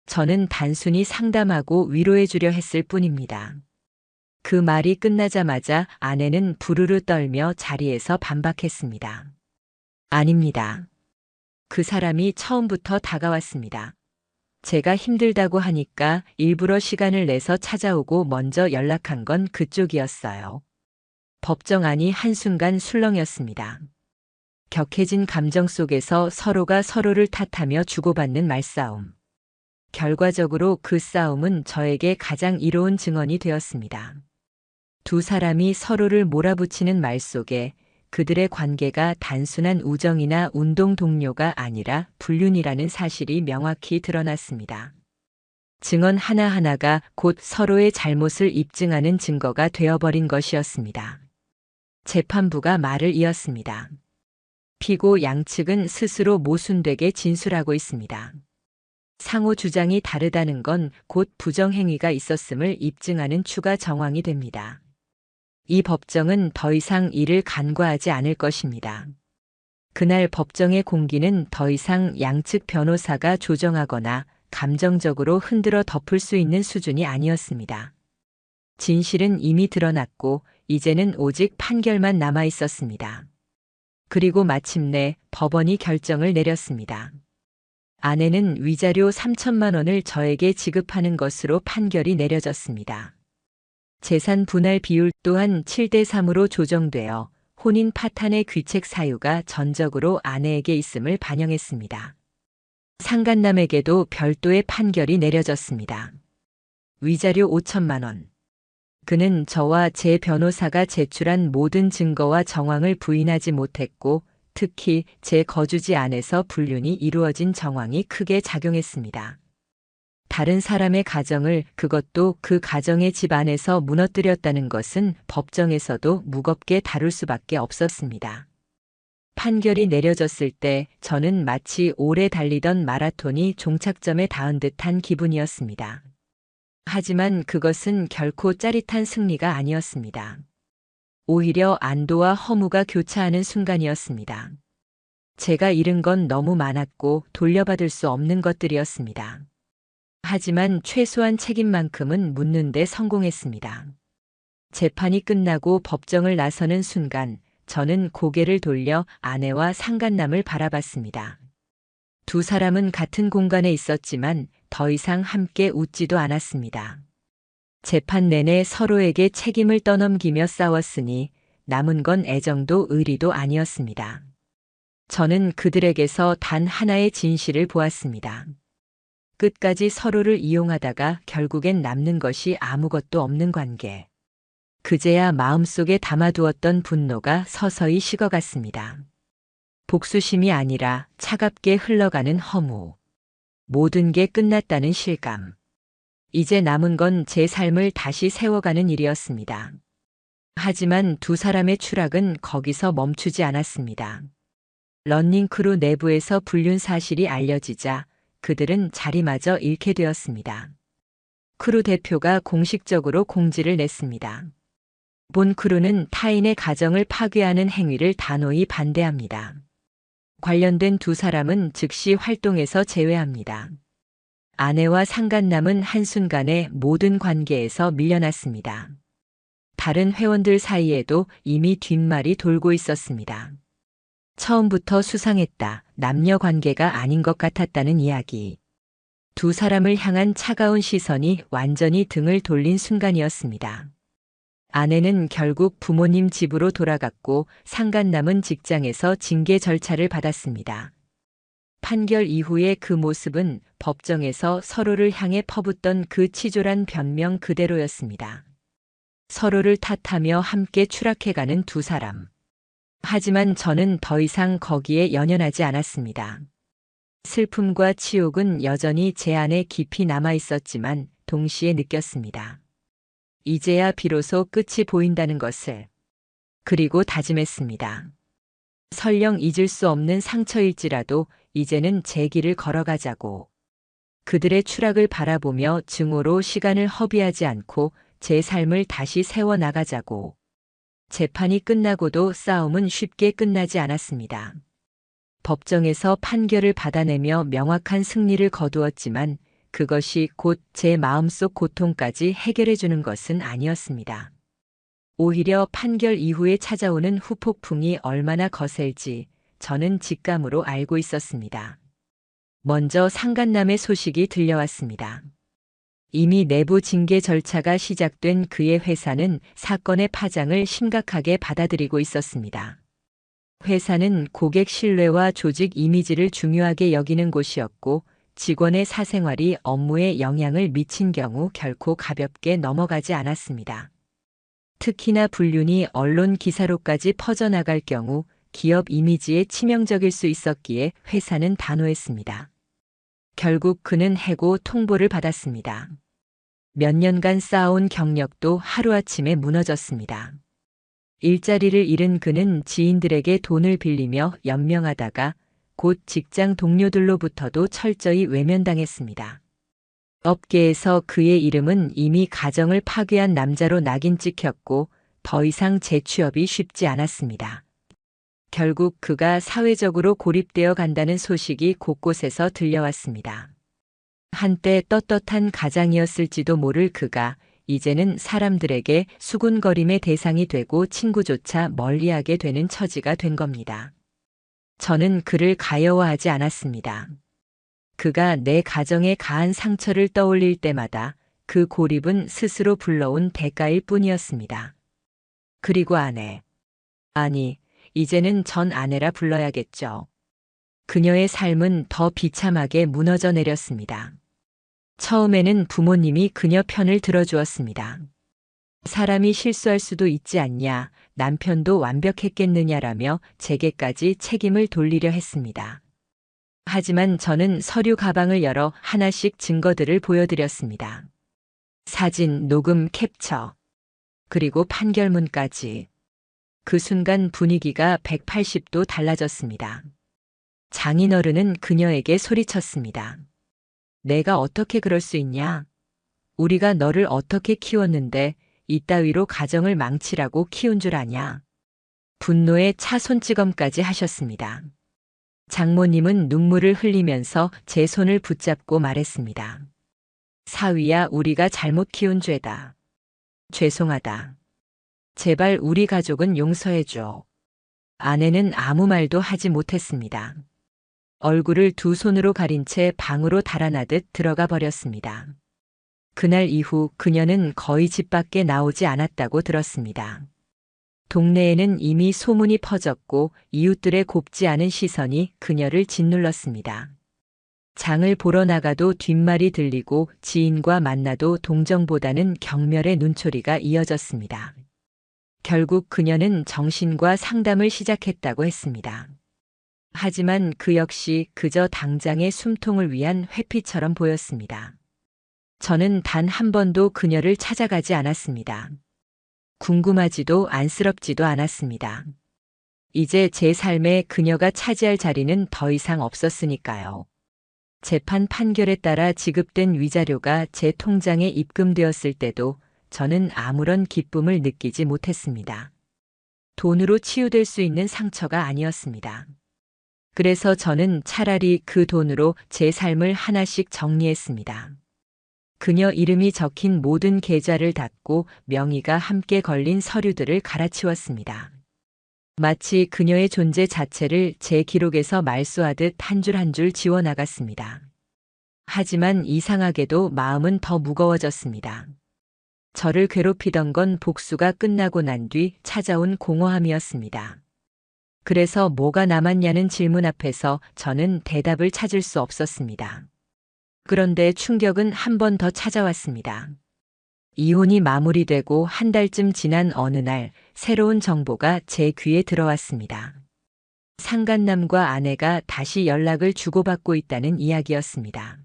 [SPEAKER 1] 저는 단순히 상담하고 위로해 주려 했을 뿐입니다. 그 말이 끝나자마자 아내는 부르르 떨며 자리에서 반박했습니다. 아닙니다. 그 사람이 처음부터 다가왔습니다. 제가 힘들다고 하니까 일부러 시간을 내서 찾아오고 먼저 연락한 건 그쪽이었어요. 법정안이 한순간 술렁였습니다. 격해진 감정 속에서 서로가 서로를 탓하며 주고받는 말싸움. 결과적으로 그 싸움은 저에게 가장 이로운 증언이 되었습니다. 두 사람이 서로를 몰아붙이는 말 속에 그들의 관계가 단순한 우정이나 운동 동료가 아니라 불륜이라는 사실이 명확히 드러났습니다. 증언 하나하나가 곧 서로의 잘못을 입증하는 증거가 되어버린 것이었습니다. 재판부가 말을 이었습니다. 피고 양측은 스스로 모순되게 진술하고 있습니다. 상호 주장이 다르다는 건 곧 부정행위가 있었음을 입증하는 추가 정황이 됩니다. 이 법정은 더 이상 이를 간과하지 않을 것입니다. 그날 법정의 공기는 더 이상 양측 변호사가 조정하거나 감정적으로 흔들어 덮을 수 있는 수준이 아니었습니다. 진실은 이미 드러났고 이제는 오직 판결만 남아 있었습니다. 그리고 마침내 법원이 결정을 내렸습니다. 아내는 위자료 3천만 원을 저에게 지급하는 것으로 판결이 내려졌습니다. 재산 분할 비율 또한 7대3으로 조정되어 혼인 파탄의 귀책 사유가 전적으로 아내에게 있음을 반영했습니다. 상간남에게도 별도의 판결이 내려졌습니다. 위자료 5천만 원. 그는 저와 제 변호사가 제출한 모든 증거와 정황을 부인하지 못했고 특히 제 거주지 안에서 불륜이 이루어진 정황이 크게 작용했습니다. 다른 사람의 가정을 그것도 그 가정의 집 안에서 무너뜨렸다는 것은 법정에서도 무겁게 다룰 수밖에 없었습니다. 판결이 내려졌을 때 저는 마치 오래 달리던 마라톤이 종착점에 닿은 듯한 기분이었습니다. 하지만 그것은 결코 짜릿한 승리가 아니었습니다. 오히려 안도와 허무가 교차하는 순간이었습니다. 제가 잃은 건 너무 많았고 돌려받을 수 없는 것들이었습니다. 하지만 최소한 책임만큼은 묻는 데 성공했습니다. 재판이 끝나고 법정을 나서는 순간 저는 고개를 돌려 아내와 상간남을 바라봤습니다. 두 사람은 같은 공간에 있었지만 더 이상 함께 웃지도 않았습니다. 재판 내내 서로에게 책임을 떠넘기며 싸웠으니 남은 건 애정도 의리도 아니었습니다. 저는 그들에게서 단 하나의 진실을 보았습니다. 끝까지 서로를 이용하다가 결국엔 남는 것이 아무것도 없는 관계. 그제야 마음속에 담아두었던 분노가 서서히 식어갔습니다. 복수심이 아니라 차갑게 흘러가는 허무. 모든 게 끝났다는 실감. 이제 남은 건 제 삶을 다시 세워가는 일이었습니다. 하지만 두 사람의 추락은 거기서 멈추지 않았습니다. 러닝크루 내부에서 불륜 사실이 알려지자 그들은 자리마저 잃게 되었습니다. 크루 대표가 공식적으로 공지를 냈습니다. 본 크루는 타인의 가정을 파괴하는 행위를 단호히 반대합니다. 관련된 두 사람은 즉시 활동에서 제외합니다. 아내와 상간남은 한순간에 모든 관계에서 밀려났습니다. 다른 회원들 사이에도 이미 뒷말이 돌고 있었습니다. 처음부터 수상했다. 남녀 관계가 아닌 것 같았다는 이야기. 두 사람을 향한 차가운 시선이 완전히 등을 돌린 순간이었습니다. 아내는 결국 부모님 집으로 돌아갔고 상간남은 직장에서 징계 절차를 받았습니다. 판결 이후의 그 모습은 법정에서 서로를 향해 퍼붓던 그 치졸한 변명 그대로였습니다. 서로를 탓하며 함께 추락해가는 두 사람. 하지만 저는 더 이상 거기에 연연하지 않았습니다. 슬픔과 치욕은 여전히 제 안에 깊이 남아 있었지만 동시에 느꼈습니다. 이제야 비로소 끝이 보인다는 것을. 그리고 다짐했습니다. 설령 잊을 수 없는 상처일지라도 이제는 제 길을 걸어가자고. 그들의 추락을 바라보며 증오로 시간을 허비하지 않고 제 삶을 다시 세워나가자고. 재판이 끝나고도 싸움은 쉽게 끝나지 않았습니다. 법정에서 판결을 받아내며 명확한 승리를 거두었지만 그것이 곧 제 마음속 고통까지 해결해 주는 것은 아니었습니다. 오히려 판결 이후에 찾아오는 후폭풍이 얼마나 거셀지 저는 직감으로 알고 있었습니다. 먼저 상간남의 소식이 들려왔습니다. 이미 내부 징계 절차가 시작된 그의 회사는 사건의 파장을 심각하게 받아들이고 있었습니다. 회사는 고객 신뢰와 조직 이미지를 중요하게 여기는 곳이었고 직원의 사생활이 업무에 영향을 미친 경우 결코 가볍게 넘어가지 않았습니다. 특히나 불륜이 언론 기사로까지 퍼져나갈 경우 기업 이미지에 치명적일 수 있었기에 회사는 단호했습니다. 결국 그는 해고 통보를 받았습니다. 몇 년간 쌓아온 경력도 하루아침에 무너졌습니다. 일자리를 잃은 그는 지인들에게 돈을 빌리며 연명하다가 곧 직장 동료들로부터도 철저히 외면당했습니다. 업계에서 그의 이름은 이미 가정을 파괴한 남자로 낙인 찍혔고 더 이상 재취업이 쉽지 않았습니다. 결국 그가 사회적으로 고립되어 간다는 소식이 곳곳에서 들려왔습니다. 한때 떳떳한 가장이었을지도 모를 그가 이제는 사람들에게 수군거림의 대상이 되고 친구조차 멀리하게 되는 처지가 된 겁니다. 저는 그를 가여워하지 않았습니다. 그가 내 가정에 가한 상처를 떠올릴 때마다 그 고립은 스스로 불러온 대가일 뿐이었습니다. 그리고 아내. 아니, 이제는 전 아내라 불러야겠죠. 그녀의 삶은 더 비참하게 무너져 내렸습니다. 처음에는 부모님이 그녀 편을 들어주었습니다. 사람이 실수할 수도 있지 않냐, 남편도 완벽했겠느냐라며 제게까지 책임을 돌리려 했습니다. 하지만 저는 서류 가방을 열어 하나씩 증거들을 보여드렸습니다. 사진, 녹음, 캡처, 그리고 판결문까지. 그 순간 분위기가 180도 달라졌습니다. 장인어른은 그녀에게 소리쳤습니다. 내가 어떻게 그럴 수 있냐? 우리가 너를 어떻게 키웠는데 이따위로 가정을 망치라고 키운 줄 아냐? 분노에 차 손찌검까지 하셨습니다. 장모님은 눈물을 흘리면서 제 손을 붙잡고 말했습니다. 사위야, 우리가 잘못 키운 죄다. 죄송하다. 제발 우리 가족은 용서해줘. 아내는 아무 말도 하지 못했습니다. 얼굴을 두 손으로 가린 채 방으로 달아나듯 들어가 버렸습니다. 그날 이후 그녀는 거의 집 밖에 나오지 않았다고 들었습니다. 동네에는 이미 소문이 퍼졌고 이웃들의 곱지 않은 시선이 그녀를 짓눌렀습니다. 장을 보러 나가도 뒷말이 들리고 지인과 만나도 동정보다는 경멸의 눈초리가 이어졌습니다. 결국 그녀는 정신과 상담을 시작했다고 했습니다. 하지만 그 역시 그저 당장의 숨통을 위한 회피처럼 보였습니다. 저는 단 한 번도 그녀를 찾아가지 않았습니다. 궁금하지도 안쓰럽지도 않았습니다. 이제 제 삶에 그녀가 차지할 자리는 더 이상 없었으니까요. 재판 판결에 따라 지급된 위자료가 제 통장에 입금되었을 때도 저는 아무런 기쁨을 느끼지 못했습니다. 돈으로 치유될 수 있는 상처가 아니었습니다. 그래서 저는 차라리 그 돈으로 제 삶을 하나씩 정리했습니다. 그녀 이름이 적힌 모든 계좌를 닫고 명의가 함께 걸린 서류들을 갈아치웠습니다. 마치 그녀의 존재 자체를 제 기록에서 말소하듯 한 줄 한 줄 지워나갔습니다. 하지만 이상하게도 마음은 더 무거워졌습니다. 저를 괴롭히던 건 복수가 끝나고 난 뒤 찾아온 공허함이었습니다. 그래서 뭐가 남았냐는 질문 앞에서 저는 대답을 찾을 수 없었습니다. 그런데 충격은 한 번 더 찾아왔습니다. 이혼이 마무리되고 한 달쯤 지난 어느 날 새로운 정보가 제 귀에 들어왔습니다. 상간남과 아내가 다시 연락을 주고받고 있다는 이야기였습니다.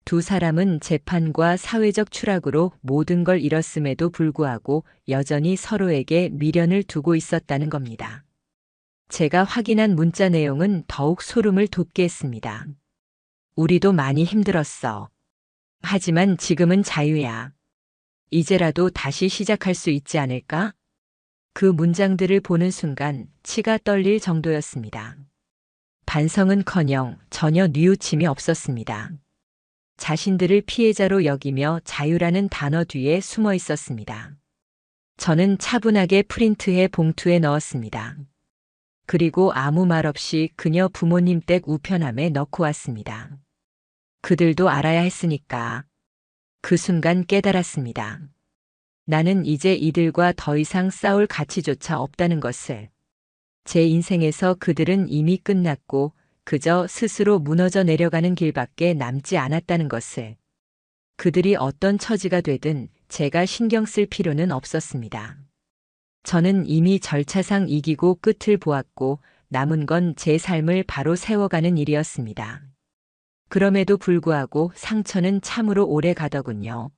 [SPEAKER 1] 두 사람은 재판과 사회적 추락으로 모든 걸 잃었음에도 불구하고 여전히 서로에게 미련을 두고 있었다는 겁니다. 제가 확인한 문자 내용은 더욱 소름을 돋게 했습니다. 우리도 많이 힘들었어. 하지만 지금은 자유야. 이제라도 다시 시작할 수 있지 않을까? 그 문장들을 보는 순간 치가 떨릴 정도였습니다. 반성은커녕 전혀 뉘우침이 없었습니다. 자신들을 피해자로 여기며 자유라는 단어 뒤에 숨어 있었습니다. 저는 차분하게 프린트해 봉투에 넣었습니다. 그리고 아무 말 없이 그녀 부모님 댁 우편함에 넣고 왔습니다. 그들도 알아야 했으니까. 그 순간 깨달았습니다. 나는 이제 이들과 더 이상 싸울 가치조차 없다는 것을. 제 인생에서 그들은 이미 끝났고 그저 스스로 무너져 내려가는 길밖에 남지 않았다는 것을. 그들이 어떤 처지가 되든 제가 신경 쓸 필요는 없었습니다. 저는 이미 절차상 이기고 끝을 보았고 남은 건 제 삶을 바로 세워가는 일이었습니다. 그럼에도 불구하고 상처는 참으로 오래 가더군요.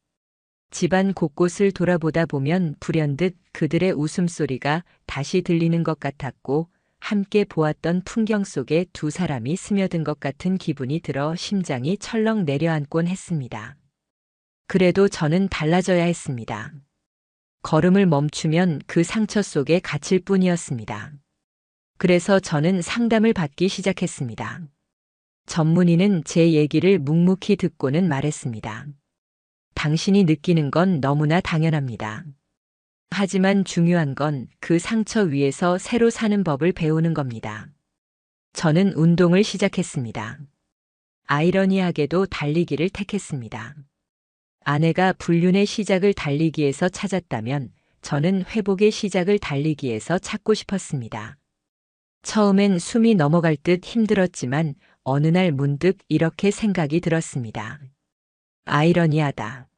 [SPEAKER 1] 집안 곳곳을 돌아보다 보면 불현듯 그들의 웃음소리가 다시 들리는 것 같았고 함께 보았던 풍경 속에 두 사람이 스며든 것 같은 기분이 들어 심장이 철렁 내려앉곤 했습니다. 그래도 저는 달라져야 했습니다. 걸음을 멈추면 그 상처 속에 갇힐 뿐이었습니다. 그래서 저는 상담을 받기 시작했습니다. 전문의는 제 얘기를 묵묵히 듣고는 말했습니다. 당신이 느끼는 건 너무나 당연합니다. 하지만 중요한 건 그 상처 위에서 새로 사는 법을 배우는 겁니다. 저는 운동을 시작했습니다. 아이러니하게도 달리기를 택했습니다. 아내가 불륜의 시작을 달리기에서 찾았다면 저는 회복의 시작을 달리기에서 찾고 싶었습니다. 처음엔 숨이 넘어갈 듯 힘들었지만 어느 날 문득 이렇게 생각이 들었습니다. 아이러니하다.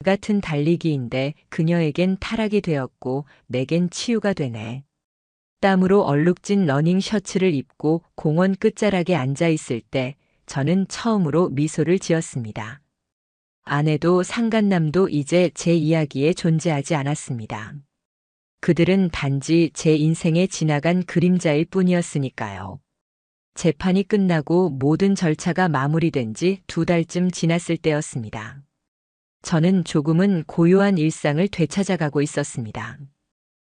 [SPEAKER 1] 같은 달리기인데 그녀에겐 타락이 되었고 내겐 치유가 되네. 땀으로 얼룩진 러닝 셔츠를 입고 공원 끝자락에 앉아 있을 때 저는 처음으로 미소를 지었습니다. 아내도 상간남도 이제 제 이야기에 존재하지 않았습니다. 그들은 단지 제 인생에 지나간 그림자일 뿐이었으니까요. 재판이 끝나고 모든 절차가 마무리된 지 2달쯤 지났을 때였습니다. 저는 조금은 고요한 일상을 되찾아가고 있었습니다.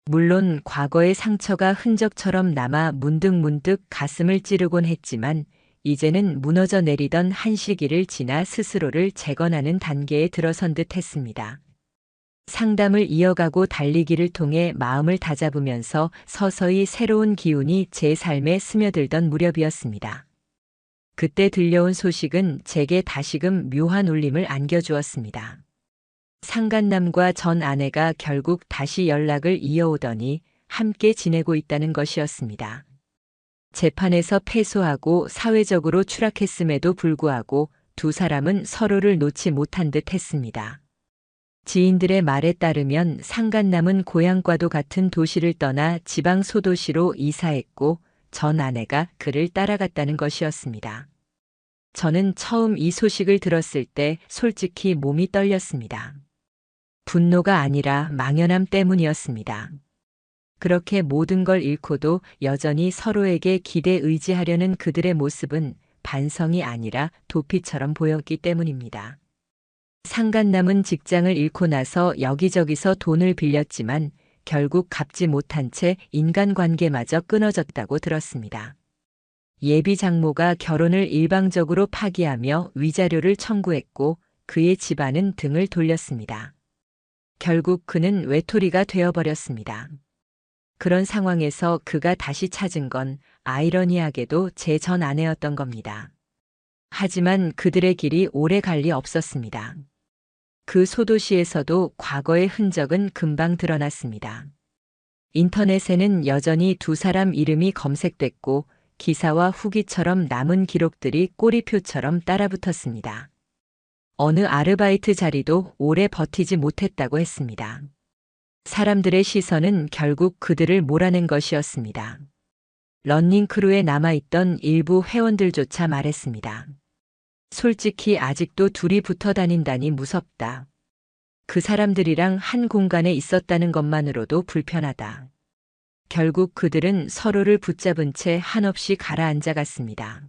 [SPEAKER 1] 물론 과거의 상처가 흔적처럼 남아 문득문득 가슴을 찌르곤 했지만 이제는 무너져 내리던 한 시기를 지나 스스로를 재건하는 단계에 들어선 듯 했습니다. 상담을 이어가고 달리기를 통해 마음을 다잡으면서 서서히 새로운 기운이 제 삶에 스며들던 무렵이었습니다. 그때 들려온 소식은 제게 다시금 묘한 울림을 안겨주었습니다. 상간남과 전 아내가 결국 다시 연락을 이어오더니 함께 지내고 있다는 것이었습니다. 재판에서 패소하고 사회적으로 추락했음에도 불구하고 두 사람은 서로를 놓지 못한 듯 했습니다. 지인들의 말에 따르면 상간남은 고향과도 같은 도시를 떠나 지방 소도시로 이사했고 전 아내가 그를 따라갔다는 것이었습니다. 저는 처음 이 소식을 들었을 때 솔직히 몸이 떨렸습니다. 분노가 아니라 망연함 때문이었습니다. 그렇게 모든 걸 잃고도 여전히 서로에게 기대 의지하려는 그들의 모습은 반성이 아니라 도피처럼 보였기 때문입니다. 상간남은 직장을 잃고 나서 여기저기서 돈을 빌렸지만 결국 갚지 못한 채 인간관계마저 끊어졌다고 들었습니다. 예비 장모가 결혼을 일방적으로 파기하며 위자료를 청구했고 그의 집안은 등을 돌렸습니다. 결국 그는 외톨이가 되어버렸습니다. 그런 상황에서 그가 다시 찾은 건 아이러니하게도 제 전 아내였던 겁니다. 하지만 그들의 길이 오래 갈 리 없었습니다. 그 소도시에서도 과거의 흔적은 금방 드러났습니다. 인터넷에는 여전히 두 사람 이름이 검색됐고 기사와 후기처럼 남은 기록들이 꼬리표처럼 따라붙었습니다. 어느 아르바이트 자리도 오래 버티지 못했다고 했습니다. 사람들의 시선은 결국 그들을 몰아낸 것이었습니다. 러닝크루에 남아있던 일부 회원들조차 말했습니다. 솔직히 아직도 둘이 붙어 다닌다니 무섭다. 그 사람들이랑 한 공간에 있었다는 것만으로도 불편하다. 결국 그들은 서로를 붙잡은 채 한없이 가라앉아 갔습니다.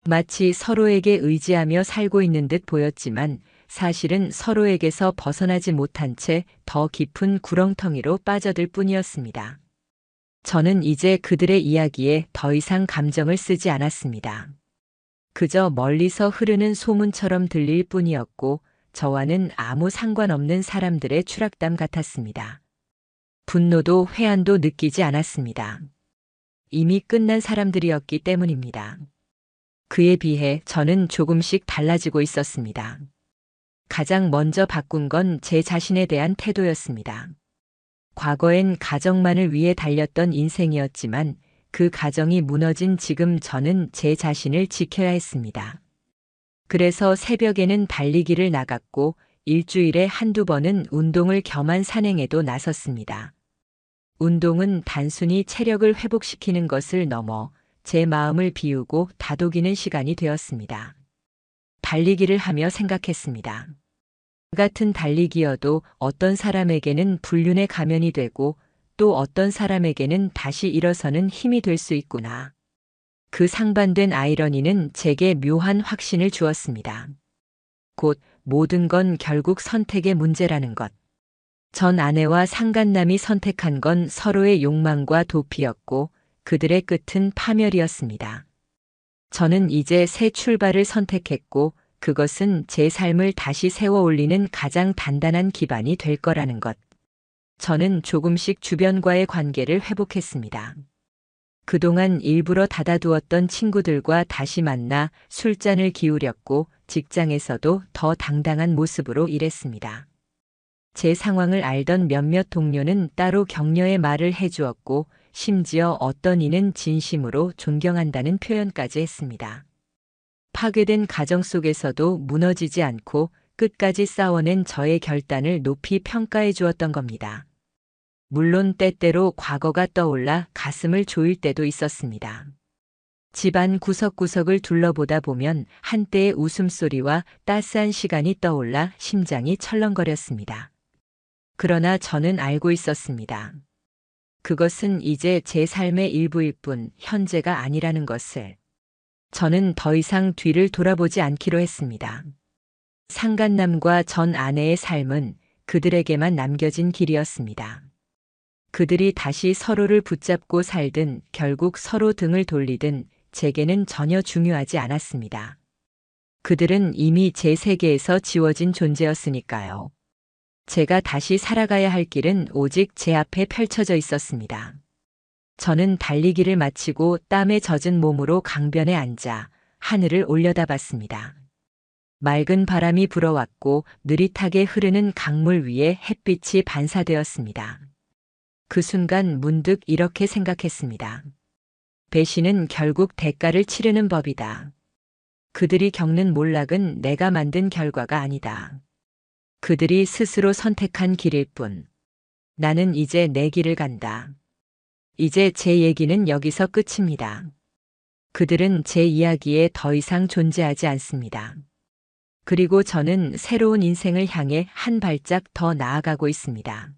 [SPEAKER 1] 마치 서로에게 의지하며 살고 있는 듯 보였지만 사실은 서로에게서 벗어나지 못한 채 더 깊은 구렁텅이로 빠져들 뿐이었습니다. 저는 이제 그들의 이야기에 더 이상 감정을 쓰지 않았습니다. 그저 멀리서 흐르는 소문처럼 들릴 뿐이었고 저와는 아무 상관없는 사람들의 추락담 같았습니다. 분노도 회한도 느끼지 않았습니다. 이미 끝난 사람들이었기 때문입니다. 그에 비해 저는 조금씩 달라지고 있었습니다. 가장 먼저 바꾼 건 제 자신에 대한 태도였습니다. 과거엔 가정만을 위해 달렸던 인생이었지만 그 가정이 무너진 지금 저는 제 자신을 지켜야 했습니다. 그래서 새벽에는 달리기를 나갔고 일주일에 한두 번은 운동을 겸한 산행에도 나섰습니다. 운동은 단순히 체력을 회복시키는 것을 넘어 제 마음을 비우고 다독이는 시간이 되었습니다. 달리기를 하며 생각했습니다. 같은 달리기여도 어떤 사람에게는 불륜의 가면이 되고 또 어떤 사람에게는 다시 일어서는 힘이 될 수 있구나. 그 상반된 아이러니는 제게 묘한 확신을 주었습니다. 곧 모든 건 결국 선택의 문제라는 것. 전 아내와 상간남이 선택한 건 서로의 욕망과 도피였고 그들의 끝은 파멸이었습니다. 저는 이제 새 출발을 선택했고 그것은 제 삶을 다시 세워 올리는 가장 단단한 기반이 될 거라는 것. 저는 조금씩 주변과의 관계를 회복했습니다. 그동안 일부러 닫아두었던 친구들과 다시 만나 술잔을 기울였고 직장에서도 더 당당한 모습으로 일했습니다. 제 상황을 알던 몇몇 동료는 따로 격려의 말을 해주었고 심지어 어떤 이는 진심으로 존경한다는 표현까지 했습니다. 파괴된 가정 속에서도 무너지지 않고 끝까지 싸워낸 저의 결단을 높이 평가해 주었던 겁니다. 물론 때때로 과거가 떠올라 가슴을 조일 때도 있었습니다. 집안 구석구석을 둘러보다 보면 한때의 웃음소리와 따스한 시간이 떠올라 심장이 철렁거렸습니다. 그러나 저는 알고 있었습니다. 그것은 이제 제 삶의 일부일 뿐 현재가 아니라는 것을. 저는 더 이상 뒤를 돌아보지 않기로 했습니다. 상간남과 전 아내의 삶은 그들에게만 남겨진 길이었습니다. 그들이 다시 서로를 붙잡고 살든 결국 서로 등을 돌리든 제게는 전혀 중요하지 않았습니다. 그들은 이미 제 세계에서 지워진 존재였으니까요. 제가 다시 살아가야 할 길은 오직 제 앞에 펼쳐져 있었습니다. 저는 달리기를 마치고 땀에 젖은 몸으로 강변에 앉아 하늘을 올려다봤습니다. 맑은 바람이 불어왔고 느릿하게 흐르는 강물 위에 햇빛이 반사되었습니다. 그 순간 문득 이렇게 생각했습니다. 배신은 결국 대가를 치르는 법이다. 그들이 겪는 몰락은 내가 만든 결과가 아니다. 그들이 스스로 선택한 길일 뿐. 나는 이제 내 길을 간다. 이제 제 얘기는 여기서 끝입니다. 그들은 제 이야기에 더 이상 존재하지 않습니다. 그리고 저는 새로운 인생을 향해 한 발짝 더 나아가고 있습니다.